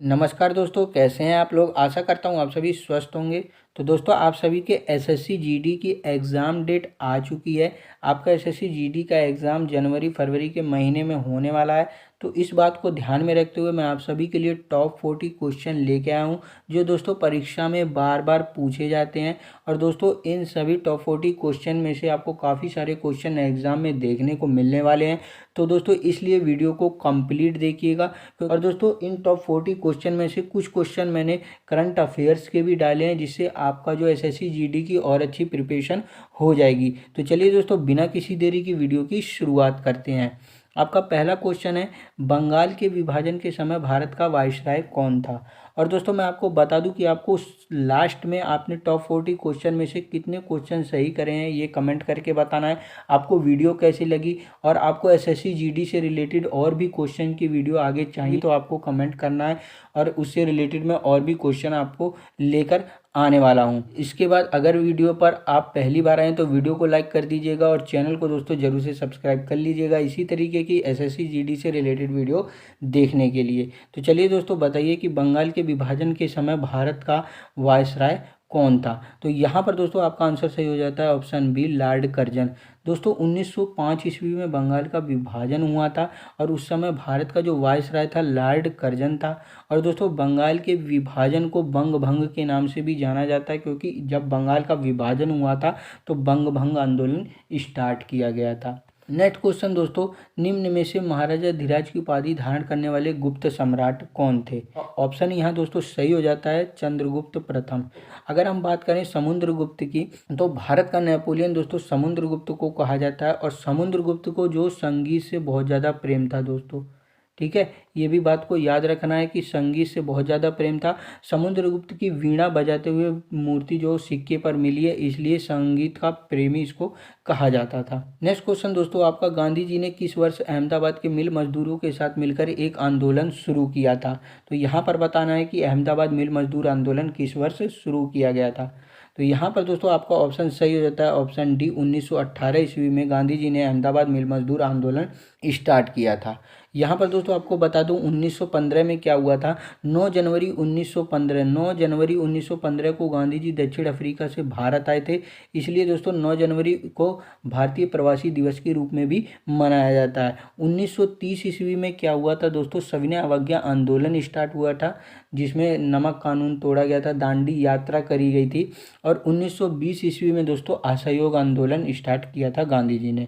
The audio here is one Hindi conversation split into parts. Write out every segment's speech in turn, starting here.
नमस्कार दोस्तों, कैसे हैं आप लोग। आशा करता हूँ आप सभी स्वस्थ होंगे। तो दोस्तों, आप सभी के एसएससी जीडी की एग्ज़ाम डेट आ चुकी है। आपका एसएससी जीडी का एग्ज़ाम जनवरी फरवरी के महीने में होने वाला है। तो इस बात को ध्यान में रखते हुए मैं आप सभी के लिए टॉप 40 क्वेश्चन लेके आया हूँ, जो दोस्तों परीक्षा में बार बार पूछे जाते हैं। और दोस्तों, इन सभी टॉप 40 क्वेश्चन में से आपको काफ़ी सारे क्वेश्चन एग्ज़ाम में देखने को मिलने वाले हैं। तो दोस्तों, इसलिए वीडियो को कंप्लीट देखिएगा। और दोस्तों, इन टॉप 40 क्वेश्चन में से कुछ क्वेश्चन मैंने करंट अफेयर्स के भी डाले हैं, जिससे आपका जो एसएससी जीडी की और अच्छी प्रिपरेशन हो जाएगी। तो चलिए दोस्तों, बिना किसी देरी की वीडियो की शुरुआत करते हैं। आपका पहला क्वेश्चन है, बंगाल के विभाजन के समय भारत का वायसराय कौन था। और दोस्तों, मैं आपको बता दूं कि आपको लास्ट में आपने टॉप 40 क्वेश्चन में से कितने क्वेश्चन सही करे हैं, ये कमेंट करके बताना है। आपको वीडियो कैसी लगी, और आपको एसएससी जीडी से रिलेटेड और भी क्वेश्चन की वीडियो आगे चाहिए तो आपको कमेंट करना है, और उससे रिलेटेड मैं और भी क्वेश्चन आपको लेकर आने वाला हूं। इसके बाद अगर वीडियो पर आप पहली बार आए तो वीडियो को लाइक कर दीजिएगा, और चैनल को दोस्तों जरूर से सब्सक्राइब कर लीजिएगा इसी तरीके की एसएससी जीडी से रिलेटेड वीडियो देखने के लिए। तो चलिए दोस्तों, बताइए कि बंगाल के विभाजन के समय भारत का वायसराय कौन था। तो यहाँ पर दोस्तों आपका आंसर सही हो जाता है ऑप्शन बी, लॉर्ड कर्जन। दोस्तों, 1905 ईस्वी में बंगाल का विभाजन हुआ था, और उस समय भारत का जो वायसराय था लॉर्ड कर्जन था। और दोस्तों, बंगाल के विभाजन को बंग भंग के नाम से भी जाना जाता है, क्योंकि जब बंगाल का विभाजन हुआ था तो बंग भंग आंदोलन स्टार्ट किया गया था। नेक्स्ट क्वेश्चन दोस्तों, निम्न में से महाराजा धीराज की उपाधि धारण करने वाले गुप्त सम्राट कौन थे। ऑप्शन यहाँ दोस्तों सही हो जाता है चंद्रगुप्त प्रथम। अगर हम बात करें समुद्रगुप्त की, तो भारत का नेपोलियन दोस्तों समुद्रगुप्त को कहा जाता है। और समुद्रगुप्त को जो संगीत से बहुत ज़्यादा प्रेम था दोस्तों, ठीक है, ये भी बात को याद रखना है कि संगीत से बहुत ज़्यादा प्रेम था। समुद्रगुप्त की वीणा बजाते हुए मूर्ति जो सिक्के पर मिली है, इसलिए संगीत का प्रेमी इसको कहा जाता था। नेक्स्ट क्वेश्चन दोस्तों आपका, गांधी जी ने किस वर्ष अहमदाबाद के मिल मजदूरों के साथ मिलकर एक आंदोलन शुरू किया था। तो यहाँ पर बताना है कि अहमदाबाद मिल मजदूर आंदोलन किस वर्ष शुरू किया गया था। तो यहाँ पर दोस्तों आपका ऑप्शन सही हो जाता है ऑप्शन डी, 1918 ईस्वी में गांधी जी ने अहमदाबाद मिल मजदूर आंदोलन स्टार्ट किया था। यहाँ पर दोस्तों आपको बता दूं 1915 में क्या हुआ था। 9 जनवरी 1915 को गांधी जी दक्षिण अफ्रीका से भारत आए थे, इसलिए दोस्तों 9 जनवरी को भारतीय प्रवासी दिवस के रूप में भी मनाया जाता है। 1930 ईस्वी में क्या हुआ था दोस्तों, सविनय अवज्ञा आंदोलन स्टार्ट हुआ था, जिसमें नमक कानून तोड़ा गया था, दांडी यात्रा करी गई थी। और 1920 ईस्वी में दोस्तों असहयोग आंदोलन स्टार्ट किया था गांधी जी ने।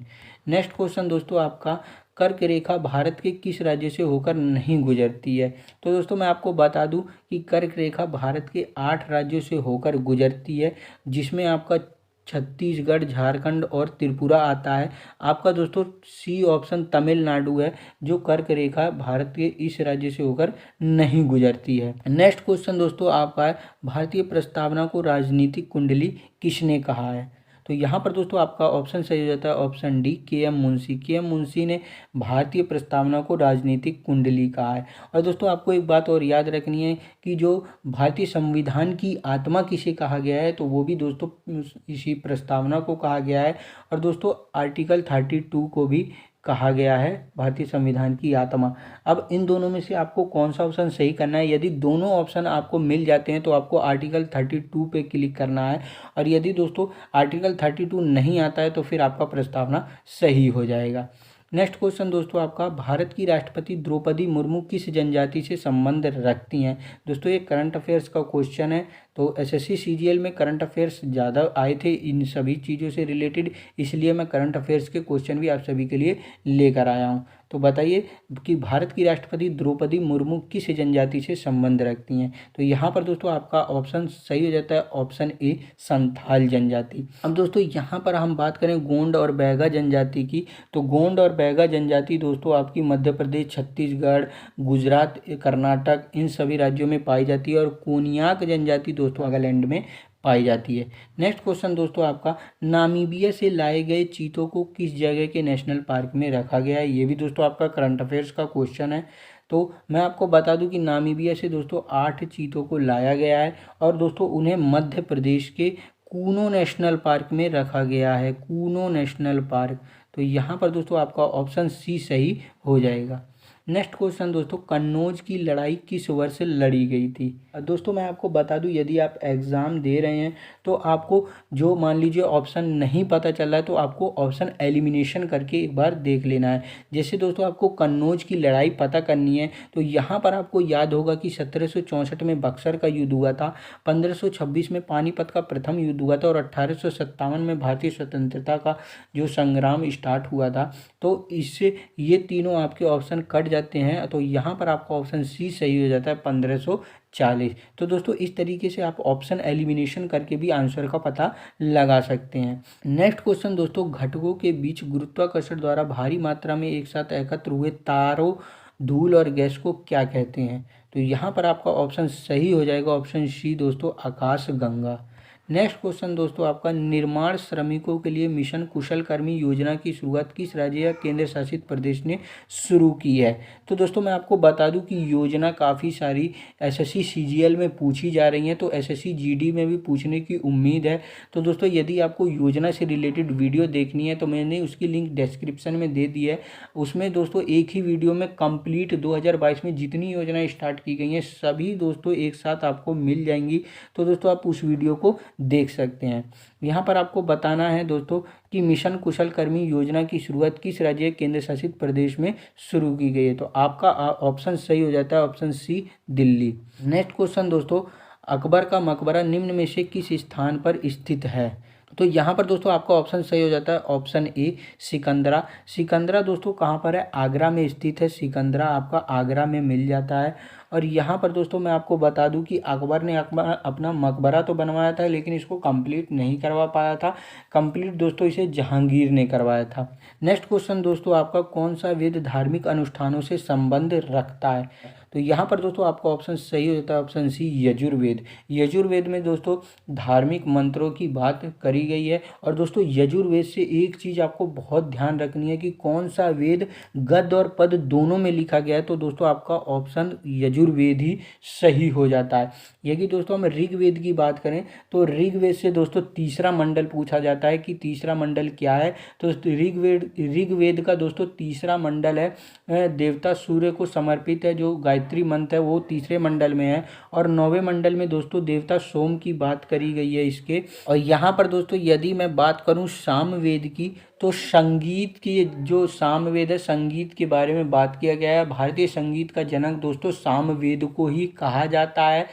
नेक्स्ट क्वेश्चन दोस्तों आपका, कर्क रेखा भारत के किस राज्य से होकर नहीं गुजरती है। तो दोस्तों मैं आपको बता दूं कि कर्क रेखा भारत के 8 राज्यों से होकर गुजरती है, जिसमें आपका छत्तीसगढ़, झारखंड और त्रिपुरा आता है। आपका दोस्तों सी ऑप्शन तमिलनाडु है, जो कर्क रेखा भारत के इस राज्य से होकर नहीं गुजरती है। नेक्स्ट क्वेश्चन दोस्तों आपका है, भारतीय प्रस्तावना को राजनीतिक कुंडली किसने कहा है। तो यहाँ पर दोस्तों आपका ऑप्शन सही हो जाता है ऑप्शन डी, के एम मुंशी। के एम मुंशी ने भारतीय प्रस्तावना को राजनीतिक कुंडली कहा है। और दोस्तों आपको एक बात और याद रखनी है कि जो भारतीय संविधान की आत्मा किसे कहा गया है, तो वो भी दोस्तों इसी प्रस्तावना को कहा गया है। और दोस्तों आर्टिकल 32 को भी कहा गया है भारतीय संविधान की आत्मा। अब इन दोनों में से आपको कौन सा ऑप्शन सही करना है। यदि दोनों ऑप्शन आपको मिल जाते हैं तो आपको आर्टिकल 32 पे क्लिक करना है, और यदि दोस्तों आर्टिकल 32 नहीं आता है तो फिर आपका प्रस्तावना सही हो जाएगा। नेक्स्ट क्वेश्चन दोस्तों आपका, भारत की राष्ट्रपति द्रौपदी मुर्मू किस जनजाति से संबंध रखती हैं। दोस्तों ये करंट अफेयर्स का क्वेश्चन है, तो एसएससी सीजीएल में करंट अफेयर्स ज़्यादा आए थे इन सभी चीज़ों से रिलेटेड, इसलिए मैं करंट अफेयर्स के क्वेश्चन भी आप सभी के लिए लेकर आया हूँ। तो बताइए कि भारत की राष्ट्रपति द्रौपदी मुर्मू किस जनजाति से संबंध रखती हैं। तो यहाँ पर दोस्तों आपका ऑप्शन सही हो जाता है ऑप्शन ए, संथाल जनजाति। अब दोस्तों यहाँ पर हम बात करें गोंड और बैगा जनजाति की, तो गोंड और बैगा जनजाति दोस्तों आपकी मध्य प्रदेश, छत्तीसगढ़, गुजरात, कर्नाटक इन सभी राज्यों में पाई जाती है। और कोनियाक जनजाति दोस्तों नागालैंड में पाई जाती है। नेक्स्ट क्वेश्चन दोस्तों आपका, नामीबिया से लाए गए चीतों को किस जगह के नेशनल पार्क में रखा गया है। ये भी दोस्तों आपका करंट अफेयर्स का क्वेश्चन है। तो मैं आपको बता दूं कि नामीबिया से दोस्तों 8 चीतों को लाया गया है, और दोस्तों उन्हें मध्य प्रदेश के कूनो नेशनल पार्क में रखा गया है, कूनो नेशनल पार्क। तो यहाँ पर दोस्तों आपका ऑप्शन सी सही हो जाएगा। नेक्स्ट क्वेश्चन दोस्तों, कन्नौज की लड़ाई किस वर्ष लड़ी गई थी। दोस्तों मैं आपको बता दूं, यदि आप एग्ज़ाम दे रहे हैं तो आपको जो मान लीजिए ऑप्शन नहीं पता चल रहा है तो आपको ऑप्शन एलिमिनेशन करके एक बार देख लेना है। जैसे दोस्तों आपको कन्नौज की लड़ाई पता करनी है तो यहाँ पर आपको याद होगा कि 1764 में बक्सर का युद्ध हुआ था, 1526 में पानीपत का प्रथम युद्ध हुआ था और 1857 में भारतीय स्वतंत्रता का जो संग्राम स्टार्ट हुआ था। तो इससे ये तीनों आपके ऑप्शन कट जाते हैं, तो यहाँ पर आपका ऑप्शन सी सही हो जाता है 1540। तो दोस्तों इस तरीके से आप ऑप्शन एलिमिनेशन करके भी आंसर का पता लगा सकते हैं। नेक्स्ट क्वेश्चन दोस्तों, घटकों के बीच गुरुत्वाकर्षण द्वारा भारी मात्रा में एक साथ एकत्र हुए तारों, धूल और गैस को क्या कहते हैं। तो यहाँ पर आपका ऑप्शन सही हो जाएगा ऑप्शन सी दोस्तों, आकाश गंगा। नेक्स्ट क्वेश्चन दोस्तों आपका, निर्माण श्रमिकों के लिए मिशन कुशल कर्मी योजना की शुरुआत किस राज्य या केंद्र शासित प्रदेश ने शुरू की है। तो दोस्तों मैं आपको बता दूं कि योजना काफ़ी सारी एसएससी सीजीएल में पूछी जा रही हैं, तो एसएससी जीडी में भी पूछने की उम्मीद है। तो दोस्तों यदि आपको योजना से रिलेटेड वीडियो देखनी है तो मैंने उसकी लिंक डिस्क्रिप्शन में दे दी है। उसमें दोस्तों एक ही वीडियो में कंप्लीट 2022 में जितनी योजनाएं स्टार्ट की गई हैं सभी दोस्तों एक साथ आपको मिल जाएंगी। तो दोस्तों आप उस वीडियो को देख सकते हैं। यहाँ पर आपको बताना है दोस्तों कि मिशन कुशल कर्मी योजना की शुरुआत किस राज्य केंद्र शासित प्रदेश में शुरू की गई है। तो आपका ऑप्शन सही हो जाता है option C, Delhi. Next question दोस्तों, अकबर का मकबरा निम्न में से किस स्थान पर स्थित है। तो यहाँ पर दोस्तों आपका ऑप्शन सही हो जाता है ऑप्शन ए, सिकंदरा। सिकंदरा दोस्तों कहाँ पर है, आगरा में स्थित है। सिकंदरा आपका आगरा में मिल जाता है। और यहाँ पर दोस्तों मैं आपको बता दूं कि अकबर ने अपना मकबरा तो बनवाया था लेकिन इसको कंप्लीट नहीं करवा पाया था। कंप्लीट दोस्तों इसे जहांगीर ने करवाया था। नेक्स्ट क्वेश्चन दोस्तों आपका, कौन सा वेद धार्मिक अनुष्ठानों से संबंध रखता है। तो यहाँ पर दोस्तों आपका ऑप्शन सही हो जाता है ऑप्शन सी, यजुर्वेद। यजुर्वेद में दोस्तों धार्मिक मंत्रों की बात करी गई है। और दोस्तों यजुर्वेद से एक चीज़ आपको बहुत ध्यान रखनी है कि कौन सा वेद गद्य और पद दोनों में लिखा गया है। तो दोस्तों आपका ऑप्शन यजुर्वेद ही सही हो जाता है। यदि दोस्तों हम ऋग्वेद की बात करें तो ऋग्वेद से दोस्तों तीसरा मंडल पूछा जाता है कि तीसरा मंडल क्या है। तो ऋग्वेद का दोस्तों तीसरा मंडल है देवता सूर्य को समर्पित है। जो गायत्री मंत्र है वो तीसरे मंडल में है। और 9वें मंडल में दोस्तों देवता सोम की बात करी गई है इसके। और यहाँ पर दोस्तों यदि मैं बात करूँ सामवेद की तो संगीत की जो सामवेद है संगीत के बारे में बात किया गया है। भारतीय संगीत का जनक दोस्तों सामवेद को ही कहा जाता है।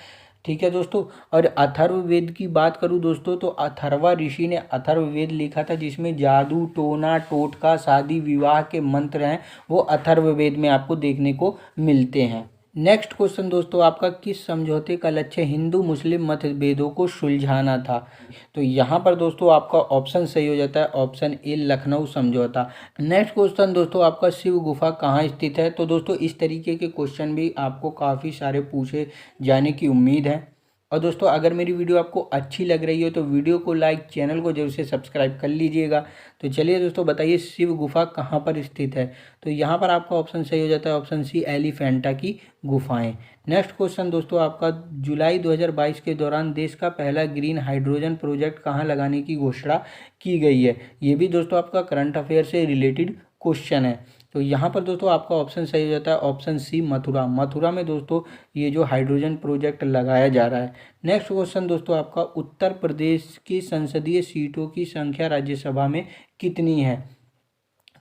ठीक है दोस्तों। और अथर्ववेद की बात करूँ दोस्तों तो अथर्वा ऋषि ने अथर्ववेद लिखा था जिसमें जादू, टोना, टोटका, शादी विवाह के मंत्र हैं वो अथर्ववेद में आपको देखने को मिलते हैं। नेक्स्ट क्वेश्चन दोस्तों आपका, किस समझौते का लक्ष्य हिंदू मुस्लिम मतभेदों को सुलझाना था। तो यहाँ पर दोस्तों आपका ऑप्शन सही हो जाता है ऑप्शन ए, लखनऊ समझौता। नेक्स्ट क्वेश्चन दोस्तों आपका, शिव गुफा कहाँ स्थित है। तो दोस्तों इस तरीके के क्वेश्चन भी आपको काफ़ी सारे पूछे जाने की उम्मीद है। और दोस्तों अगर मेरी वीडियो आपको अच्छी लग रही हो तो वीडियो को लाइक, चैनल को जरूर से सब्सक्राइब कर लीजिएगा। तो चलिए दोस्तों बताइए शिव गुफा कहाँ पर स्थित है। तो यहाँ पर आपका ऑप्शन सही हो जाता है ऑप्शन सी, एलिफेंटा की गुफाएं। नेक्स्ट क्वेश्चन दोस्तों आपका, जुलाई 2022 के दौरान देश का पहला ग्रीन हाइड्रोजन प्रोजेक्ट कहाँ लगाने की घोषणा की गई है। ये भी दोस्तों आपका करंट अफेयर से रिलेटेड क्वेश्चन है। तो यहाँ पर दोस्तों आपका ऑप्शन सही हो जाता है ऑप्शन सी, मथुरा। मथुरा में दोस्तों ये जो हाइड्रोजन प्रोजेक्ट लगाया जा रहा है। नेक्स्ट क्वेश्चन दोस्तों आपका, उत्तर प्रदेश की संसदीय सीटों की संख्या राज्यसभा में कितनी है।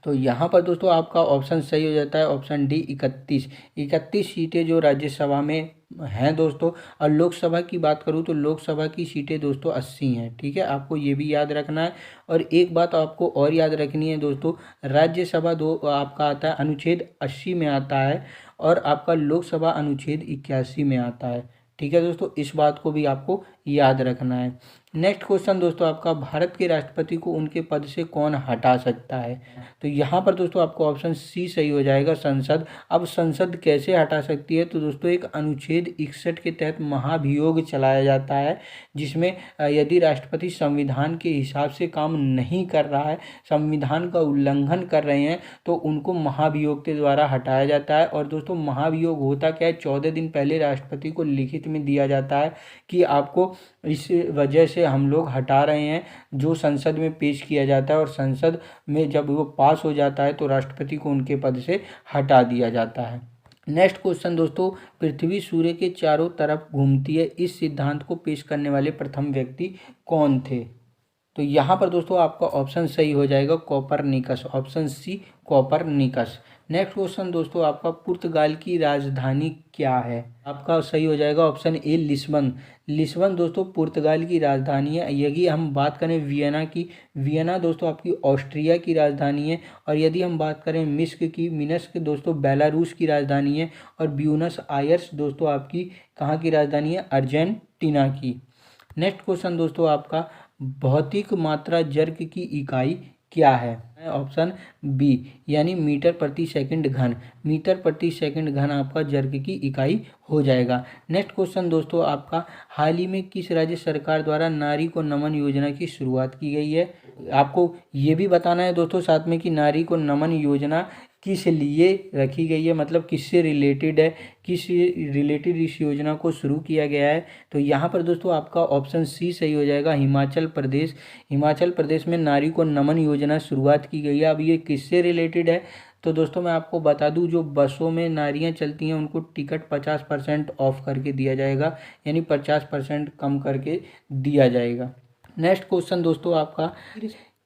तो यहाँ पर दोस्तों आपका ऑप्शन सही हो जाता है ऑप्शन डी, 31। 31 सीटें जो राज्यसभा में हैं दोस्तों। और लोकसभा की बात करूँ तो लोकसभा की सीटें दोस्तों 80 हैं। ठीक है, आपको ये भी याद रखना है। और एक बात आपको और याद रखनी है दोस्तों, राज्यसभा दो आपका आता है अनुच्छेद 80 में आता है और आपका लोकसभा अनुच्छेद 81 में आता है। ठीक है दोस्तों, इस बात को भी आपको याद रखना है। नेक्स्ट क्वेश्चन दोस्तों आपका, भारत के राष्ट्रपति को उनके पद से कौन हटा सकता है। तो यहाँ पर दोस्तों आपको ऑप्शन सी सही हो जाएगा, संसद। अब संसद कैसे हटा सकती है। तो दोस्तों एक अनुच्छेद 61 के तहत महाभियोग चलाया जाता है जिसमें यदि राष्ट्रपति संविधान के हिसाब से काम नहीं कर रहा है, संविधान का उल्लंघन कर रहे हैं, तो उनको महाभियोग के द्वारा हटाया जाता है। और दोस्तों महाभियोग होता क्या है, 14 दिन पहले राष्ट्रपति को लिखित में दिया जाता है कि आपको इस वजह से हम लोग हटा रहे हैं, जो संसद में पेश किया जाता है और संसद में जब वो पास हो जाता है तो राष्ट्रपति को उनके पद से हटा दिया जाता है। नेक्स्ट क्वेश्चन दोस्तों, पृथ्वी सूर्य के चारों तरफ घूमती है, इस सिद्धांत को पेश करने वाले प्रथम व्यक्ति कौन थे? तो यहाँ पर दोस्तों आपका ऑप्शन सही हो जाएगा Copernicus, option C Copernicus. Next question दोस्तों आपका, पुर्तगाल की राजधानी क्या है? आपका सही हो जाएगा ऑप्शन ए लिस्बन। लिस्बन दोस्तों पुर्तगाल की राजधानी है। यदि हम बात करें वियना की, वियना दोस्तों आपकी ऑस्ट्रिया की राजधानी है। और यदि हम बात करें मिस्क की, मिन्स्क दोस्तों बेलारूस की राजधानी है। और ब्यूनस आयर्स दोस्तों आपकी कहाँ की राजधानी है? अर्जेंटीना की। नेक्स्ट क्वेश्चन दोस्तों आपका, भौतिक मात्रा जर्क की इकाई क्या है? ऑप्शन बी यानी मीटर प्रति सेकंड घन, मीटर प्रति सेकंड घन आपका जर्क की इकाई हो जाएगा। नेक्स्ट क्वेश्चन दोस्तों आपका, हाल ही में किस राज्य सरकार द्वारा नारी को नमन योजना की शुरुआत की गई है? आपको ये भी बताना है दोस्तों साथ में कि नारी को नमन योजना किस लिए रखी गई है, मतलब किससे रिलेटेड है, किस रिलेटेड इस योजना को शुरू किया गया है। तो यहाँ पर दोस्तों आपका ऑप्शन सी सही हो जाएगा, हिमाचल प्रदेश। हिमाचल प्रदेश में नारी को नमन योजना शुरुआत की गई है। अब ये किससे रिलेटेड है? तो दोस्तों मैं आपको बता दूं, जो बसों में नारियां चलती हैं उनको टिकट 50% ऑफ करके दिया जाएगा, यानी 50% कम करके दिया जाएगा। नेक्स्ट क्वेश्चन दोस्तों आपका,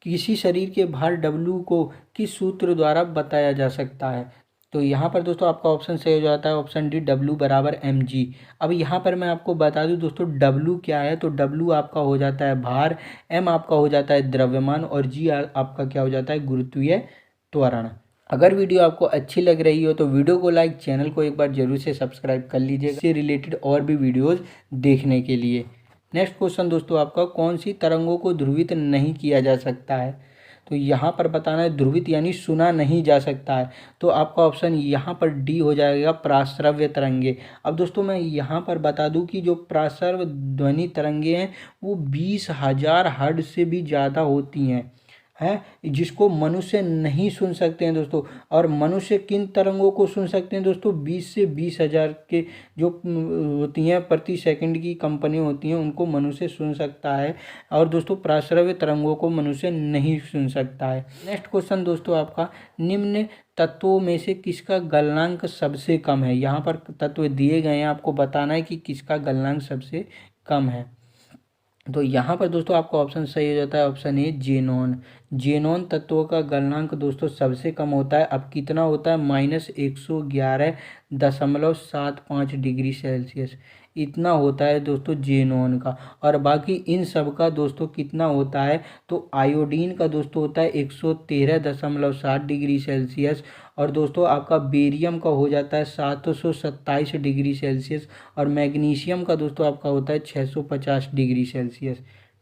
किसी शरीर के भार W को किस सूत्र द्वारा बताया जा सकता है? तो यहाँ पर दोस्तों आपका ऑप्शन सही हो जाता है, ऑप्शन डी W बराबर mg। अब यहाँ पर मैं आपको बता दूं दोस्तों W क्या है। तो W आपका हो जाता है भार, m आपका हो जाता है द्रव्यमान और g आपका क्या हो जाता है? गुरुत्वीय त्वरण। अगर वीडियो आपको अच्छी लग रही हो तो वीडियो को लाइक, चैनल को एक बार जरूर से सब्सक्राइब कर लीजिएगा इससे रिलेटेड और भी वीडियोज़ देखने के लिए। नेक्स्ट क्वेश्चन दोस्तों आपका, कौन सी तरंगों को ध्रुवित नहीं किया जा सकता है? तो यहाँ पर बताना है ध्रुवित यानी सुना नहीं जा सकता है। तो आपका ऑप्शन यहाँ पर डी हो जाएगा, प्राश्रव्य तरंगे। अब दोस्तों मैं यहाँ पर बता दूँ कि जो प्राश्रव्य ध्वनि तरंगे हैं वो 20,000 हर्ट्ज से भी ज़्यादा होती हैं, जिसको मनुष्य नहीं सुन सकते हैं दोस्तों। और मनुष्य किन तरंगों को सुन सकते हैं दोस्तों? 20 से 20,000 के जो होती हैं प्रति सेकंड की कंपनी होती हैं उनको मनुष्य सुन सकता है। और दोस्तों प्राश्रव्य तरंगों को मनुष्य नहीं सुन सकता है। नेक्स्ट क्वेश्चन दोस्तों आपका, निम्न तत्वों में से किसका गलनांक सबसे कम है? यहाँ पर तत्व दिए गए हैं, आपको बताना है कि किसका गलनांक सबसे कम है। तो यहाँ पर दोस्तों आपका ऑप्शन सही हो जाता है, ऑप्शन ए जेनॉन। जेनॉन तत्वों का गलनांक दोस्तों सबसे कम होता है। अब कितना होता है? -111.75 डिग्री सेल्सियस इतना होता है दोस्तों जेनॉन का। और बाकी इन सब का दोस्तों कितना होता है? तो आयोडीन का दोस्तों होता है 113.7 डिग्री सेल्सियस। और दोस्तों आपका बेरियम का हो जाता है 727 डिग्री सेल्सियस। और मैग्नीशियम का दोस्तों आपका होता है 650 डिग्री सेल्सियस।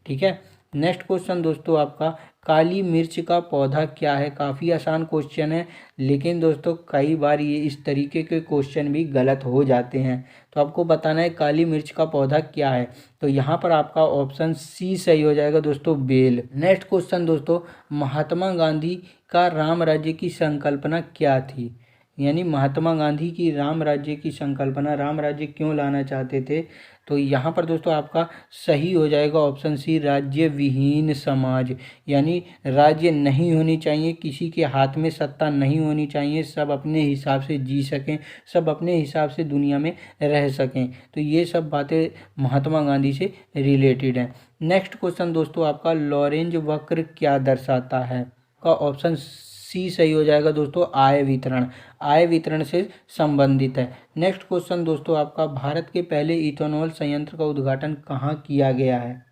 ठीक है। नेक्स्ट क्वेश्चन दोस्तों आपका, काली मिर्च का पौधा क्या है? काफ़ी आसान क्वेश्चन है, लेकिन दोस्तों कई बार ये इस तरीके के क्वेश्चन भी गलत हो जाते हैं। तो आपको बताना है काली मिर्च का पौधा क्या है। तो यहाँ पर आपका ऑप्शन सी सही हो जाएगा दोस्तों, बेल। नेक्स्ट क्वेश्चन दोस्तों, महात्मा गांधी का राम राज्य की संकल्पना क्या थी? यानी महात्मा गांधी की राम राज्य की संकल्पना, राम राज्य क्यों लाना चाहते थे? तो यहाँ पर दोस्तों आपका सही हो जाएगा ऑप्शन सी, राज्य विहीन समाज। यानी राज्य नहीं होनी चाहिए, किसी के हाथ में सत्ता नहीं होनी चाहिए, सब अपने हिसाब से जी सकें, सब अपने हिसाब से दुनिया में रह सकें। तो ये सब बातें महात्मा गांधी से रिलेटेड हैं। नेक्स्ट क्वेश्चन दोस्तों आपका, लॉरेंज वक्र क्या दर्शाता है? का ऑप्शन सी सही हो जाएगा दोस्तों, आय वितरण। आय वितरण से संबंधित है। नेक्स्ट क्वेश्चन दोस्तों आपका, भारत के पहले इथेनॉल संयंत्र का उद्घाटन कहाँ किया गया है?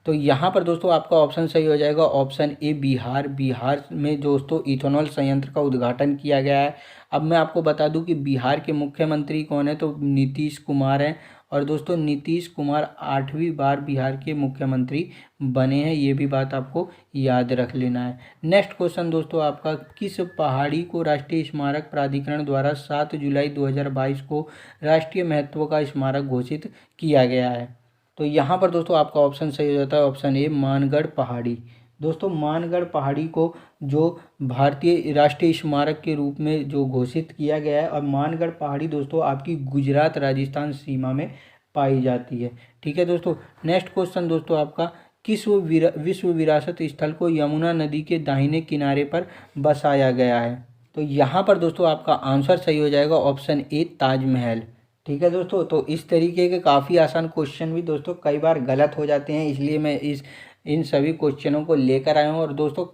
तो यहाँ पर दोस्तों आपका ऑप्शन सही हो जाएगा, ऑप्शन ए बिहार। बिहार में दोस्तों इथेनॉल संयंत्र का उद्घाटन किया गया है। अब मैं आपको बता दूं कि बिहार के मुख्यमंत्री कौन है, तो नीतीश कुमार हैं। और दोस्तों नीतीश कुमार 8वीं बार बिहार के मुख्यमंत्री बने हैं, ये भी बात आपको याद रख लेना है। नेक्स्ट क्वेश्चन दोस्तों आपका, किस पहाड़ी को राष्ट्रीय स्मारक प्राधिकरण द्वारा 7 जुलाई 2022 को राष्ट्रीय महत्व का स्मारक घोषित किया गया है? तो यहाँ पर दोस्तों आपका ऑप्शन सही हो जाता है, ऑप्शन ए मानगढ़ पहाड़ी। दोस्तों मानगढ़ पहाड़ी को जो भारतीय राष्ट्रीय स्मारक के रूप में जो घोषित किया गया है। और मानगढ़ पहाड़ी दोस्तों आपकी गुजरात राजस्थान सीमा में पाई जाती है। ठीक है दोस्तों। नेक्स्ट क्वेश्चन दोस्तों आपका, विश्व विरासत स्थल को यमुना नदी के दाहिने किनारे पर बसाया गया है? तो यहाँ पर दोस्तों आपका आंसर सही हो जाएगा ऑप्शन ए, ताजमहल। ठीक है दोस्तों, तो इस तरीके के काफ़ी आसान क्वेश्चन भी दोस्तों कई बार गलत हो जाते हैं, इसलिए मैं इन सभी क्वेश्चनों को लेकर आया हूँ। और दोस्तों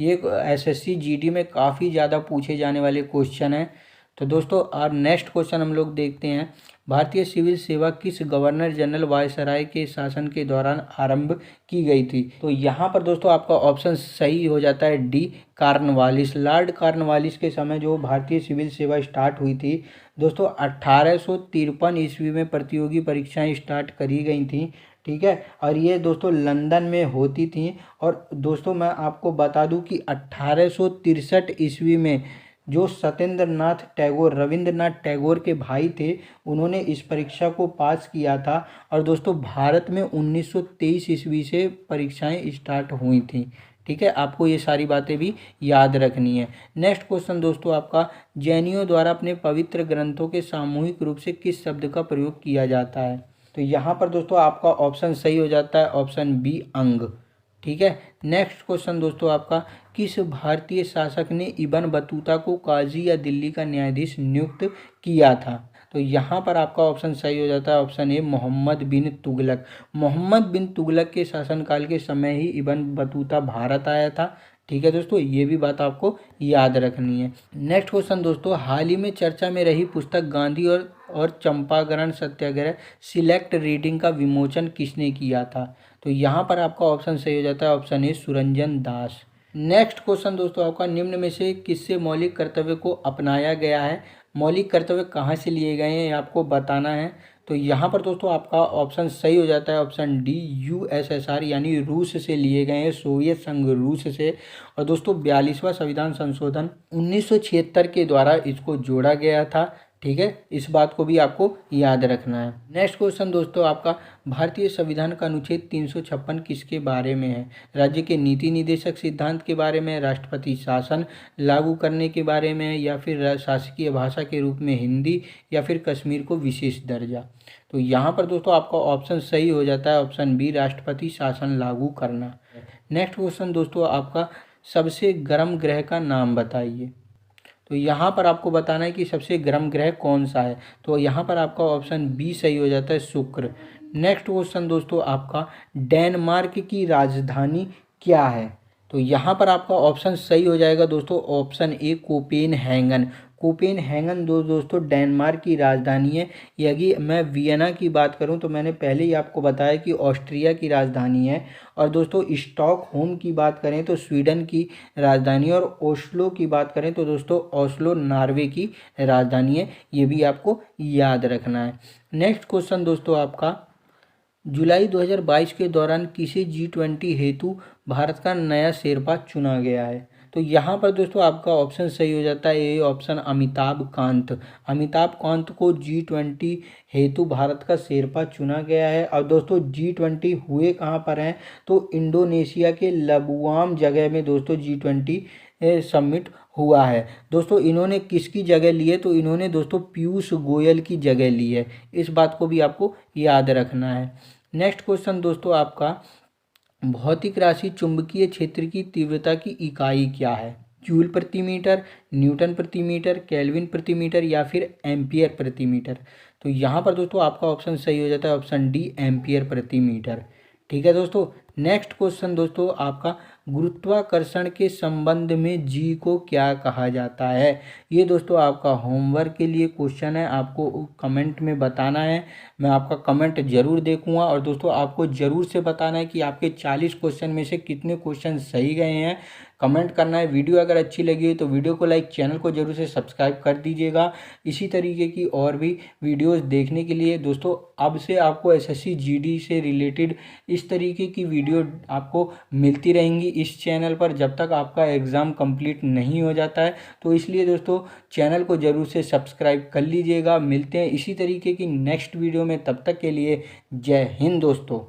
ये एसएससी जीडी में काफ़ी ज़्यादा पूछे जाने वाले क्वेश्चन हैं। तो दोस्तों और नेक्स्ट क्वेश्चन हम लोग देखते हैं, भारतीय सिविल सेवा किस गवर्नर जनरल वायसराय के शासन के दौरान आरंभ की गई थी? तो यहाँ पर दोस्तों आपका ऑप्शन सही हो जाता है डी, कॉर्नवालिस। लॉर्ड कॉर्नवालिस के समय जो भारतीय सिविल सेवा स्टार्ट हुई थी दोस्तों 1853 ईस्वी में प्रतियोगी परीक्षाएं स्टार्ट करी गई थी। ठीक है, और ये दोस्तों लंदन में होती थी। और दोस्तों मैं आपको बता दूं कि 1863 ईस्वी में जो सत्येंद्र नाथ टैगोर, रविंद्रनाथ टैगोर के भाई थे, उन्होंने इस परीक्षा को पास किया था। और दोस्तों भारत में 1923 ईस्वी से परीक्षाएं स्टार्ट हुई थी। ठीक है, आपको ये सारी बातें भी याद रखनी है। नेक्स्ट क्वेश्चन दोस्तों आपका, जैनियों द्वारा अपने पवित्र ग्रंथों के सामूहिक रूप से किस शब्द का प्रयोग किया जाता है? तो यहाँ पर दोस्तों आपका ऑप्शन सही हो जाता है ऑप्शन बी, अंग। ठीक है, नेक्स्ट क्वेश्चन दोस्तों आपका, किस भारतीय शासक ने इब्न बतूता को काजी या दिल्ली का न्यायाधीश नियुक्त किया था? तो यहाँ पर आपका ऑप्शन सही हो जाता है ऑप्शन ए, मोहम्मद बिन तुगलक। मोहम्मद बिन तुगलक के शासनकाल के समय ही इब्न बतूता भारत आया था। ठीक है दोस्तों, ये भी बात आपको याद रखनी है। नेक्स्ट क्वेश्चन दोस्तों, हाल ही में चर्चा में रही पुस्तक गांधी और चंपारण सत्याग्रह सिलेक्ट रीडिंग का विमोचन किसने किया था? तो यहाँ पर आपका ऑप्शन सही हो जाता है option A, Suranjan Das. Next question दोस्तों आपका, निम्न में से किससे मौलिक कर्तव्य को अपनाया गया है? मौलिक कर्तव्य कहाँ से लिए गए हैं आपको बताना है। तो यहाँ पर दोस्तों आपका ऑप्शन सही हो जाता है ऑप्शन डी, यूएसएसआर यानी रूस से लिए गए हैं, सोवियत संघ रूस से। और दोस्तों 42वां संविधान संशोधन 1976 के द्वारा इसको जोड़ा गया था। ठीक है, इस बात को भी आपको याद रखना है। नेक्स्ट क्वेश्चन दोस्तों आपका, भारतीय संविधान का अनुच्छेद 356 किसके बारे में है? राज्य के नीति निदेशक सिद्धांत के बारे में, राष्ट्रपति शासन लागू करने के बारे में, या फिर शासकीय भाषा के रूप में हिंदी, या फिर कश्मीर को विशेष दर्जा? तो यहाँ पर दोस्तों आपका ऑप्शन सही हो जाता है ऑप्शन बी, राष्ट्रपति शासन लागू करना। नेक्स्ट क्वेश्चन दोस्तों आपका, सबसे गर्म ग्रह का नाम बताइए। तो यहाँ पर आपको बताना है कि सबसे गर्म ग्रह कौन सा है। तो यहाँ पर आपका ऑप्शन बी सही हो जाता है, शुक्र। नेक्स्ट क्वेश्चन दोस्तों आपका, डेनमार्क की राजधानी क्या है? तो यहाँ पर आपका ऑप्शन सही हो जाएगा दोस्तों ऑप्शन ए, कोपेनहेगन। कोपेनहेगन दोस्तों डेनमार्क की राजधानी है। यदि मैं वियना की बात करूं तो मैंने पहले ही आपको बताया कि ऑस्ट्रिया की राजधानी है। और दोस्तों स्टॉकहोम की बात करें तो स्वीडन की राजधानी, और ओस्लो की बात करें तो दोस्तों ओस्लो नॉर्वे की राजधानी है। ये भी आपको याद रखना है। नेक्स्ट क्वेश्चन दोस्तों आपका, जुलाई 2022 के दौरान किसे G20 हेतु भारत का नया शेरपा चुना गया है? तो यहाँ पर दोस्तों आपका ऑप्शन सही हो जाता है ये ऑप्शन, अमिताभ कांत। अमिताभ कांत को G20 हेतु भारत का शेरपा चुना गया है। और दोस्तों G20 हुए कहाँ पर हैं? तो इंडोनेशिया के लबुआन जगह में दोस्तों G20 समिट हुआ है। दोस्तों इन्होंने किसकी जगह ली है? तो इन्होंने दोस्तों पीयूष गोयल की जगह ली है। इस बात को भी आपको याद रखना है। नेक्स्ट क्वेश्चन दोस्तों आपका, भौतिक राशि चुंबकीय क्षेत्र की तीव्रता की इकाई क्या है? जूल प्रति मीटर, न्यूटन प्रति मीटर, केल्विन प्रति मीटर, या फिर एम्पियर प्रति मीटर? तो यहाँ पर दोस्तों आपका ऑप्शन सही हो जाता है ऑप्शन डी, एम्पियर प्रति मीटर। ठीक है दोस्तों, नेक्स्ट क्वेश्चन दोस्तों आपका, गुरुत्वाकर्षण के संबंध में जी को क्या कहा जाता है? ये दोस्तों आपका होमवर्क के लिए क्वेश्चन है, आपको कमेंट में बताना है। मैं आपका कमेंट जरूर देखूंगा। और दोस्तों आपको ज़रूर से बताना है कि आपके 40 क्वेश्चन में से कितने क्वेश्चन सही गए हैं, कमेंट करना है। वीडियो अगर अच्छी लगी है तो वीडियो को लाइक, चैनल को जरूर से सब्सक्राइब कर दीजिएगा। इसी तरीके की और भी वीडियोस देखने के लिए दोस्तों अब से आपको एसएससी जीडी से रिलेटेड इस तरीके की वीडियो आपको मिलती रहेंगी इस चैनल पर, जब तक आपका एग्ज़ाम कंप्लीट नहीं हो जाता है। तो इसलिए दोस्तों चैनल को ज़रूर से सब्सक्राइब कर लीजिएगा। मिलते हैं इसी तरीके की नेक्स्ट वीडियो में, तब तक के लिए जय हिंद दोस्तों।